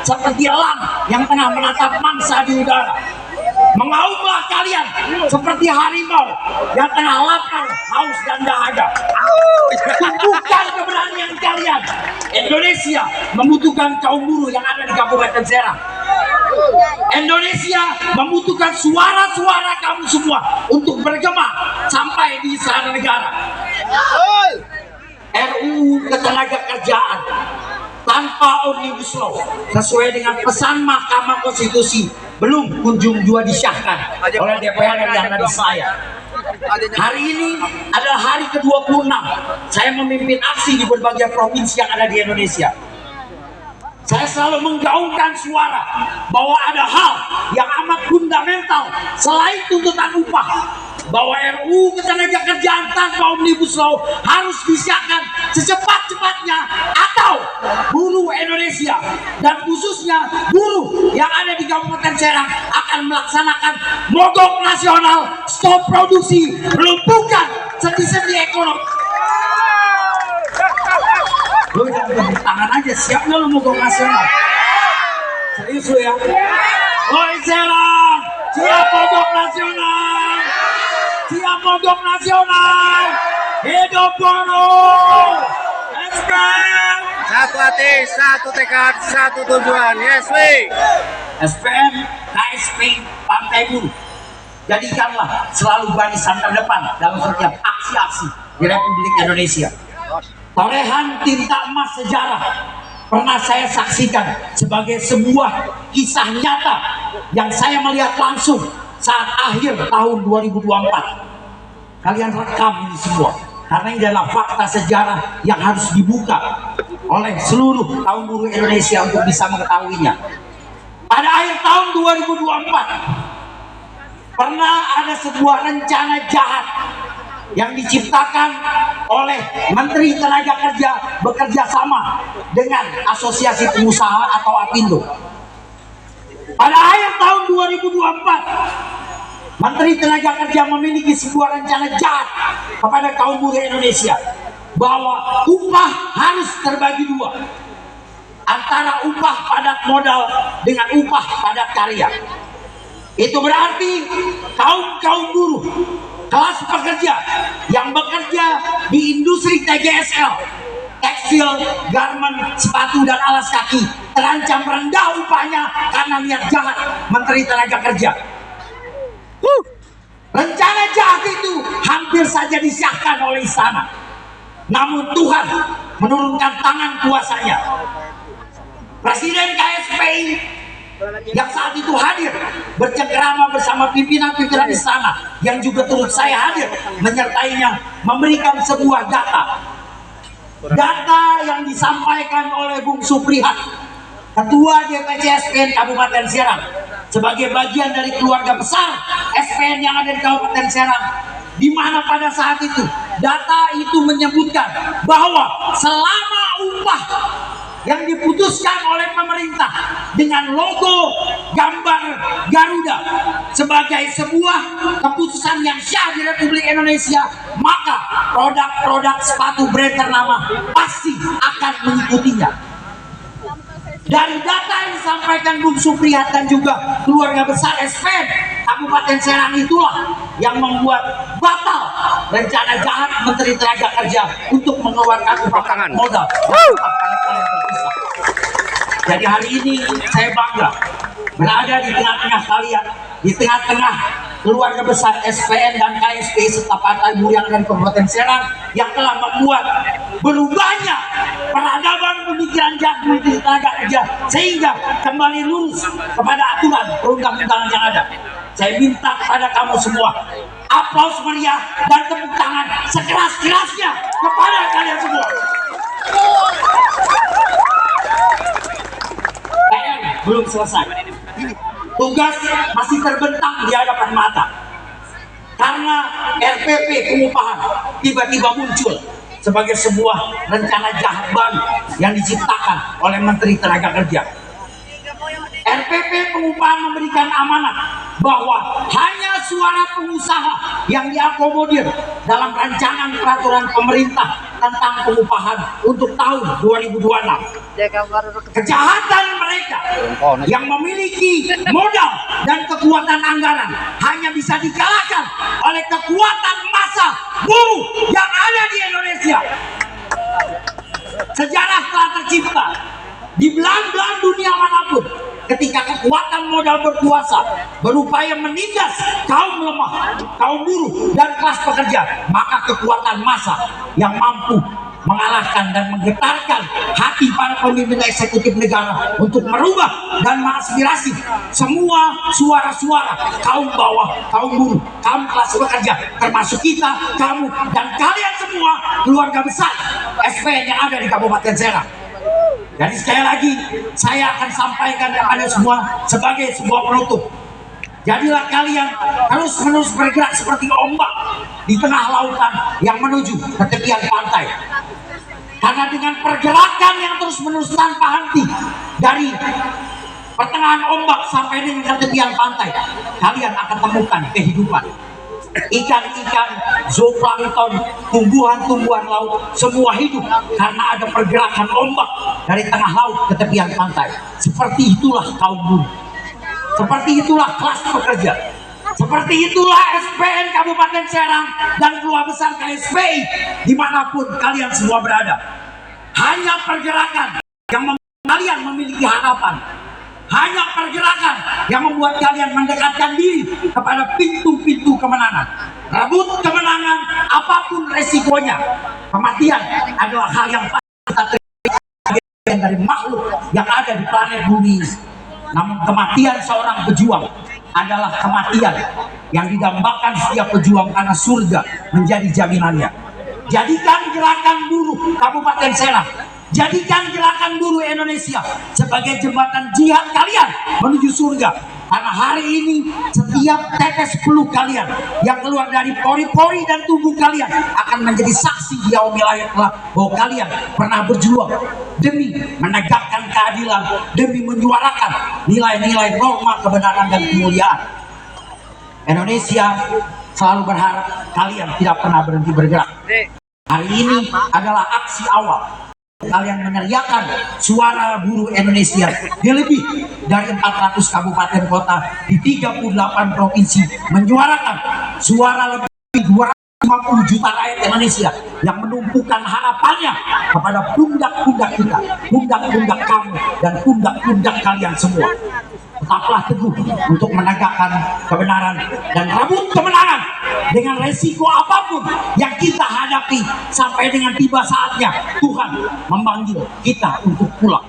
seperti elang yang tengah menatap mangsa di udara. Mengaumlah kalian seperti harimau yang tengah lapar, haus dan dahaga. Tunjukkan keberanian kalian. Indonesia membutuhkan kaum buruh yang ada di Kabupaten Serang. Indonesia membutuhkan suara-suara kamu semua untuk bergema sampai di Istana Negara. RUU Ketenagakerjaan tanpa Omnibus Law sesuai dengan pesan Mahkamah Konstitusi belum kunjung juga disahkan oleh DPR yang ada di saya. Hari ini adalah hari ke-26 saya memimpin aksi di berbagai provinsi yang ada di Indonesia. Saya selalu menggaungkan suara bahwa ada hal yang amat fundamental selain tuntutan upah, bahwa RUU Ketenagakerjaan tanpa Omnibus Law harus disahkan secepat-cepatnya atau buruh Indonesia dan khususnya buruh yang ada di Kabupaten Serang akan melaksanakan mogok nasional, stop produksi, melumpuhkan sendi-sendi ekonomi. Lu jangan tepuk tangan aja, siap nggak lu mogok nasional? Serius lu ya? Woi Serang, siap mogok nasional! Siap mogok nasional! Hidup buruh! SPN! Satu hati, satu tekad, satu tujuan. Yes, we. SPN, KSP, Partai Buruh. Jadikanlah selalu barisan terdepan dalam setiap aksi-aksi di Republik Indonesia. Torehan tinta emas sejarah pernah saya saksikan sebagai sebuah kisah nyata yang saya melihat langsung saat akhir tahun 2024. Kalian rekam ini semua karena ini adalah fakta sejarah yang harus dibuka oleh seluruh kaum buruh Indonesia untuk bisa mengetahuinya. Pada akhir tahun 2024 pernah ada sebuah rencana jahat yang diciptakan oleh Menteri Tenaga Kerja bekerja sama dengan Asosiasi Pengusaha atau APindo. Pada akhir tahun 2024, Menteri Tenaga Kerja memiliki sebuah rencana jahat kepada kaum buruh Indonesia bahwa upah harus terbagi dua, antara upah padat modal dengan upah padat karya. Itu berarti kaum buruh kelas pekerja yang bekerja di industri TGSL, tekstil, garment, sepatu, dan alas kaki terancam rendah upahnya karena niat jahat Menteri Tenaga Kerja. Rencana jahat itu hampir saja disahkan oleh istana. Namun Tuhan menurunkan tangan kuasanya. Presiden KSPI yang saat itu hadir bercengkerama bersama pimpinan-pimpinan istana yang juga turut saya hadir menyertainya, memberikan sebuah data yang disampaikan oleh Bung Suprihat, Ketua DPC SPN Kabupaten Serang, sebagai bagian dari keluarga besar SPN yang ada di Kabupaten Serang, di mana pada saat itu data itu menyebutkan bahwa selama upah yang diputuskan oleh pemerintah dengan logo gambar Garuda sebagai sebuah keputusan yang syah di Republik Indonesia, maka produk-produk sepatu brand ternama pasti akan mengikutinya. Dari data yang disampaikan Bung Suprihat dan juga keluarga besar SPN Kabupaten Serang itulah yang membuat batal rencana jahat Menteri Tenaga Kerja untuk mengeluarkan upah modal. Jadi hari ini saya bangga berada di tengah-tengah kalian, di tengah-tengah keluarga besar SPN dan KSP serta Partai Buruh yang dari Kabupaten Serang yang telah membuat berubahnya peradaban pemikiran jahat Menteri Tenaga Kerja sehingga kembali lurus kepada aturan perundang-undangan yang ada. Saya minta kepada kamu semua aplaus meriah dan tepuk tangan sekeras-kerasnya kepada kalian semua. PR belum selesai. Tugas masih terbentang di hadapan mata. Karena RPP pengupahan tiba-tiba muncul sebagai sebuah rencana jahat baru yang diciptakan oleh Menteri Tenaga Kerja. RPP pengupahan memberikan amanat bahwa hanya suara pengusaha yang diakomodir dalam rancangan peraturan pemerintah tentang pengupahan untuk tahun 2026. Kejahatan mereka yang memiliki modal dan kekuatan anggaran hanya bisa dikalahkan oleh kekuatan massa buruh yang ada di Indonesia. Sejarah telah tercipta di belahan-belahan dunia manapun ketika kekuatan modal berkuasa berupaya menindas kaum lemah, kaum buruh dan kelas pekerja, maka kekuatan massa yang mampu mengalahkan dan menggetarkan hati para pemimpin eksekutif negara untuk merubah dan mengaspirasi semua suara-suara kaum bawah, kaum buruh, kaum kelas pekerja, termasuk kita, kamu, dan kalian semua keluarga besar SPN yang ada di Kabupaten Serang. Jadi sekali lagi saya akan sampaikan kepada semua sebagai sebuah penutup. Jadilah kalian terus-menerus bergerak seperti ombak di tengah lautan yang menuju ke tepian pantai. Karena dengan pergerakan yang terus-menerus tanpa henti dari pertengahan ombak sampai dengan tepian pantai, kalian akan temukan kehidupan. Ikan-ikan, zooplankton, tumbuhan-tumbuhan laut, semua hidup karena ada pergerakan ombak dari tengah laut ke tepian pantai. Seperti itulah kaum buruh. Seperti itulah kelas pekerja. Seperti itulah SPN Kabupaten Serang dan keluarga besar KSPI dimanapun kalian semua berada. Hanya pergerakan yang membuat kalian memiliki harapan. Hanya pergerakan yang membuat kalian mendekatkan diri kepada pintu-pintu kemenangan. Rebut kemenangan apapun resikonya. Kematian adalah hal yang kita terima dari makhluk yang ada di planet bumi ini. Namun kematian seorang pejuang adalah kematian yang didambakan setiap pejuang karena surga menjadi jaminannya. Jadikan gerakan buruh Kabupaten Serang, jadikan gerakan buruh Indonesia sebagai jembatan jihad kalian menuju surga. Karena hari ini setiap tetes peluh kalian yang keluar dari pori-pori dan tubuh kalian akan menjadi saksi di yaumil wilayah bahwa kalian pernah berjuang demi menegakkan keadilan, demi menyuarakan nilai-nilai norma kebenaran dan kemuliaan. Indonesia selalu berharap kalian tidak pernah berhenti bergerak. Hari ini adalah aksi awal kalian meneriakan suara buruh Indonesia di lebih dari 400 kabupaten kota di 38 provinsi, menyuarakan suara lebih 250 juta rakyat Indonesia yang menumpukan harapannya kepada pundak-pundak kita, pundak-pundak kamu, dan pundak-pundak kalian semua. Tetaplah teguh untuk menegakkan kebenaran dan rebut kemenangan dengan resiko apapun yang kita hadapi sampai dengan tiba saatnya Tuhan memanggil kita untuk pulang.